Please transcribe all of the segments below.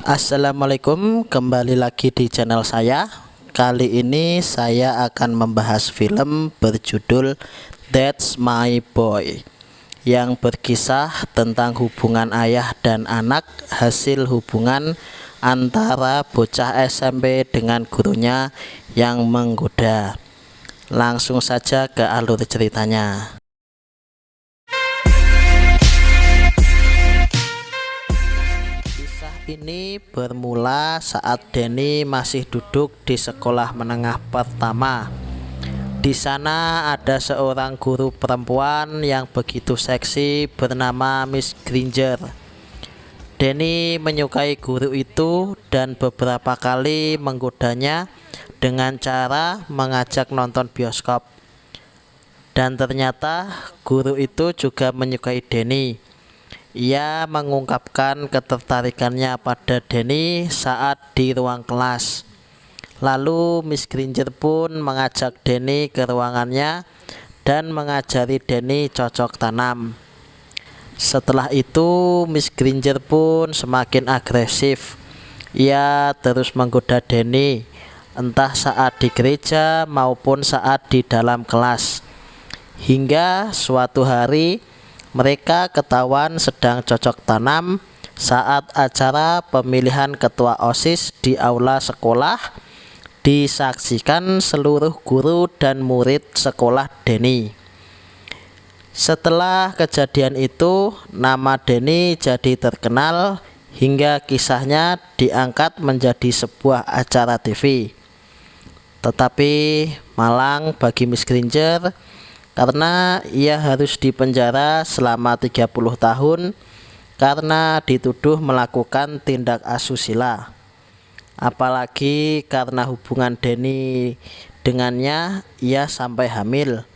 Assalamualaikum, kembali lagi di channel saya. Kali ini saya akan membahas film berjudul That's My Boy, yang berkisah tentang hubungan ayah dan anak hasil hubungan antara bocah SMP dengan gurunya yang menggoda. Langsung saja ke alur ceritanya. Ini bermula saat Denny masih duduk di sekolah menengah pertama. Di sana ada seorang guru perempuan yang begitu seksi bernama Miss Granger. Denny menyukai guru itu dan beberapa kali menggodanya dengan cara mengajak nonton bioskop. Dan ternyata guru itu juga menyukai Denny. Ia mengungkapkan ketertarikannya pada Denny saat di ruang kelas. Lalu Miss Granger pun mengajak Denny ke ruangannya dan mengajari Denny cocok tanam. Setelah itu Miss Granger pun semakin agresif. Ia terus menggoda Denny, entah saat di gereja maupun saat di dalam kelas. Hingga suatu hari mereka ketahuan sedang cocok tanam saat acara pemilihan ketua OSIS di aula sekolah disaksikan seluruh guru dan murid sekolah Denny. Setelah kejadian itu, nama Denny jadi terkenal hingga kisahnya diangkat menjadi sebuah acara TV. Tetapi malang bagi Miss Granger karena ia harus dipenjara selama 30 tahun karena dituduh melakukan tindak asusila. Apalagi karena hubungan Denny dengannya ia sampai hamil.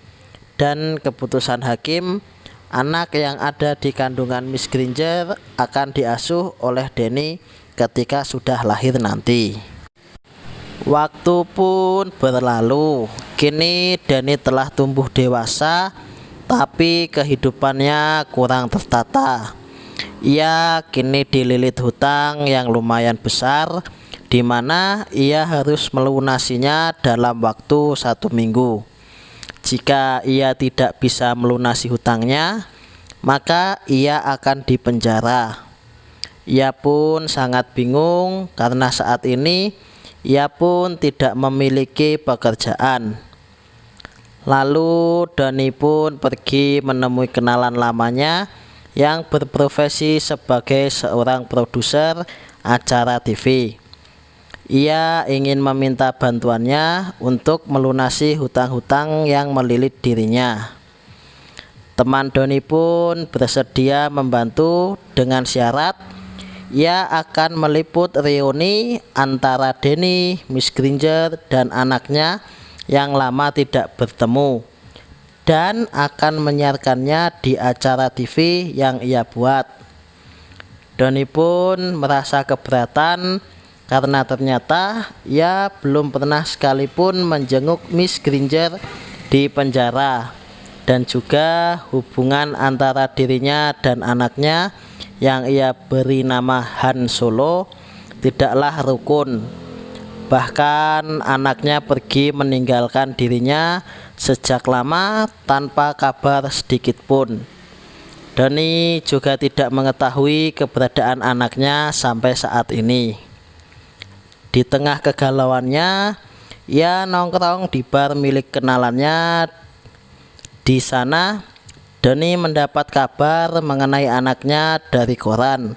Dan keputusan hakim, anak yang ada di kandungan Miss Granger akan diasuh oleh Denny ketika sudah lahir nanti. Waktu pun berlalu. Kini Denny telah tumbuh dewasa, tapi kehidupannya kurang tertata. Ia kini dililit hutang yang lumayan besar, di mana ia harus melunasinya dalam waktu 1 minggu. Jika ia tidak bisa melunasi hutangnya, maka ia akan dipenjara. Ia pun sangat bingung karena saat ini ia pun tidak memiliki pekerjaan. Lalu Denny pun pergi menemui kenalan lamanya yang berprofesi sebagai seorang produser acara TV. Ia ingin meminta bantuannya untuk melunasi hutang-hutang yang melilit dirinya. Teman Denny pun bersedia membantu dengan syarat ia akan meliput reuni antara Denny, Miss Granger, dan anaknya yang lama tidak bertemu, dan akan menyiarkannya di acara TV yang ia buat. Denny pun merasa keberatan karena ternyata ia belum pernah sekalipun menjenguk Miss Granger di penjara, dan juga hubungan antara dirinya dan anaknya yang ia beri nama Han Solo tidaklah rukun. Bahkan anaknya pergi meninggalkan dirinya sejak lama tanpa kabar sedikit pun. Denny juga tidak mengetahui keberadaan anaknya sampai saat ini. Di tengah kegalauannya, ia nongkrong di bar milik kenalannya. Di sana Denny mendapat kabar mengenai anaknya dari koran.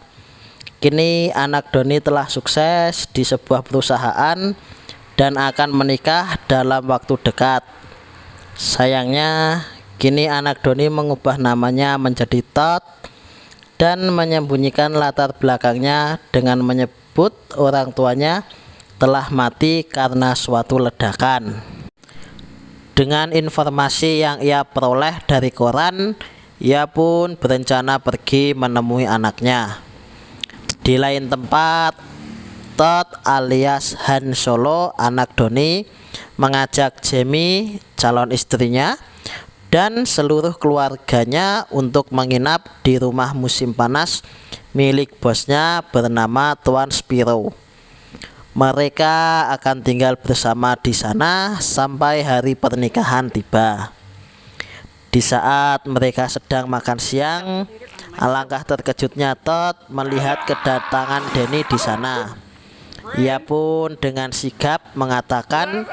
Kini anak Denny telah sukses di sebuah perusahaan dan akan menikah dalam waktu dekat. Sayangnya, kini anak Denny mengubah namanya menjadi Todd dan menyembunyikan latar belakangnya dengan menyebut orang tuanya telah mati karena suatu ledakan. Dengan informasi yang ia peroleh dari koran, ia pun berencana pergi menemui anaknya. Di lain tempat, Todd alias Han Solo, anak Denny, mengajak Jamie, calon istrinya, dan seluruh keluarganya untuk menginap di rumah musim panas milik bosnya bernama Tuan Spiro. Mereka akan tinggal bersama di sana sampai hari pernikahan tiba. Di saat mereka sedang makan siang, alangkah terkejutnya Todd melihat kedatangan Danny di sana. Ia pun dengan sigap mengatakan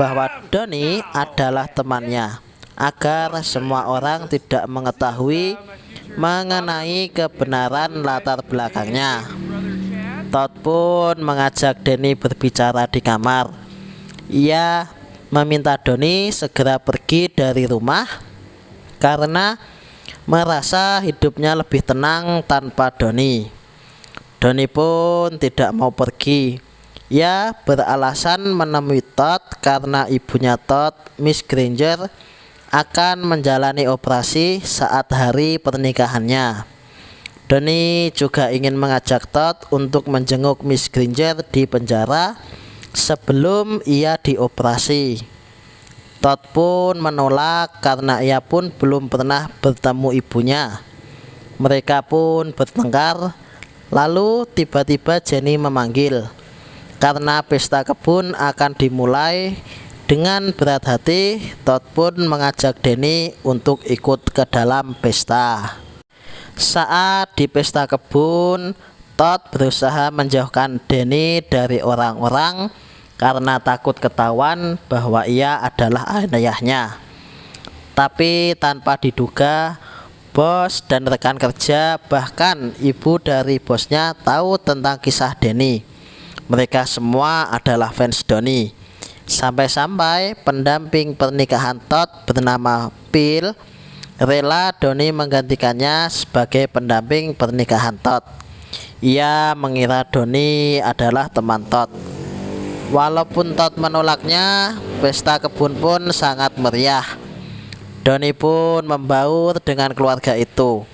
bahwa Donnie adalah temannya, agar semua orang tidak mengetahui mengenai kebenaran latar belakangnya. Todd pun mengajak Danny berbicara di kamar. Ia meminta Donnie segera pergi dari rumah karena merasa hidupnya lebih tenang tanpa Donnie. Donnie pun tidak mau pergi. Ia beralasan menemui Todd karena ibunya Todd, Miss Granger, akan menjalani operasi saat hari pernikahannya. Donnie juga ingin mengajak Todd untuk menjenguk Miss Granger di penjara sebelum ia dioperasi. Todd pun menolak karena ia pun belum pernah bertemu ibunya. Mereka pun bertengkar. Lalu tiba-tiba Jenny memanggil. Karena pesta kebun akan dimulai, dengan berat hati Todd pun mengajak Danny untuk ikut ke dalam pesta. Saat di pesta kebun, Todd berusaha menjauhkan Danny dari orang-orang karena takut ketahuan bahwa ia adalah ayahnya. Tapi tanpa diduga, bos dan rekan kerja, bahkan ibu dari bosnya tahu tentang kisah Danny. Mereka semua adalah fans Donnie. Sampai-sampai pendamping pernikahan Todd bernama Phil rela Donnie menggantikannya sebagai pendamping pernikahan Todd. Ia mengira Donnie adalah teman Todd. Walaupun Todd menolaknya, pesta kebun pun sangat meriah. Donnie pun membaur dengan keluarga itu.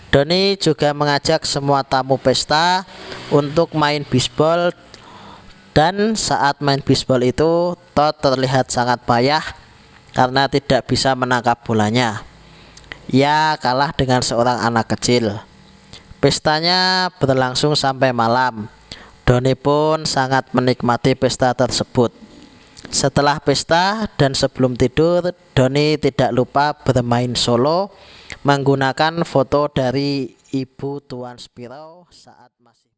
Donnie juga mengajak semua tamu pesta untuk main bisbol, dan saat main bisbol itu Todd terlihat sangat payah karena tidak bisa menangkap bolanya. Ia kalah dengan seorang anak kecil. Pestanya berlangsung sampai malam. Donnie pun sangat menikmati pesta tersebut. Setelah pesta dan sebelum tidur, Donnie tidak lupa bermain solo menggunakan foto dari ibu Tuan Spiro saat masih